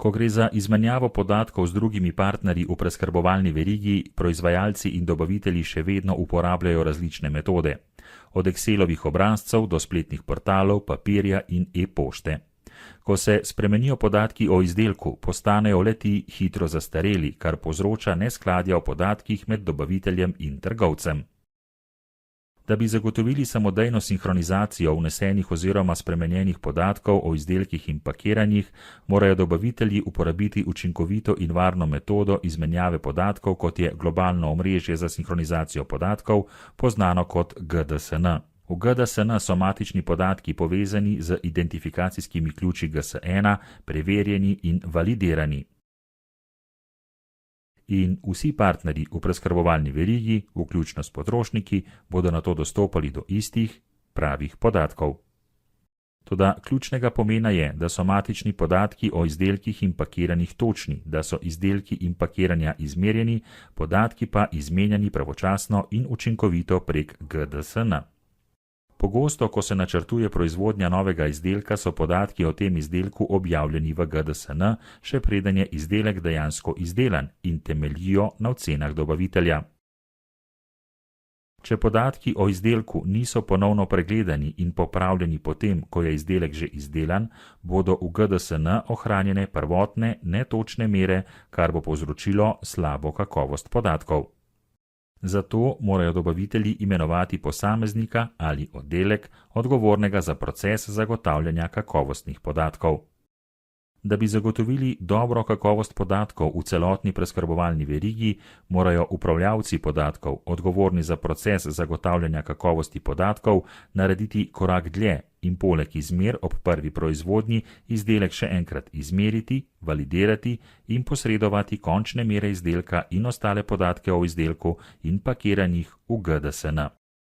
Ko gre za izmenjavo podatkov z drugimi partnerji v preskrbovalni verigi, proizvajalci in dobavitelji še vedno uporabljajo različne metode. Od Excelovih obrazcev do spletnih portalov, papirja in e-pošte. Ko se spremenijo podatki o izdelku, postanejo le-ti hitro zastareli, kar povzroča neskladja o podatkih med dobaviteljem in trgovcem. Da bi zagotovili samodejno sinhronizacijo vnesenih oziroma spremenjenih podatkov o izdelkih in pakiranjih, morajo dobavitelji uporabiti učinkovito in varno metodo izmenjave podatkov, kot je globalno omrežje za sinhronizacijo podatkov, poznano kot GDSN. V GDSN so matični podatki povezani z identifikacijskimi ključi GS1, preverjeni in validirani. In vsi partnerji v preskrbovalni verigi, vključno s potrošniki, bodo na to dostopali do istih, pravih podatkov. Toda ključnega pomena je, da so matični podatki o izdelkih in pakiranjih točni, da so izdelki in pakiranja izmerjeni, podatki pa izmenjani pravočasno in učinkovito prek GDSN. Pogosto, ko se načrtuje proizvodnja novega izdelka, so podatki o tem izdelku objavljeni v GDSN, še preden je izdelek dejansko izdelan in temeljijo na ocenah dobavitelja. Če podatki o izdelku niso ponovno pregledani in popravljeni potem, ko je izdelek že izdelan, bodo v GDSN ohranjene prvotne, netočne mere, kar bo povzročilo slabo kakovost podatkov. Zato morajo dobavitelji imenovati posameznika ali oddelek, odgovornega za proces zagotavljanja kakovostnih podatkov. Da bi zagotovili dobro kakovost podatkov v celotni preskrbovalni verigi, morajo upravljavci podatkov, odgovorni za proces zagotavljanja kakovosti podatkov, narediti korak dlje in poleg izmer ob prvi proizvodnji izdelek še enkrat izmeriti, validirati in posredovati končne mere izdelka in ostale podatke o izdelku in pakiranjih v GDSN.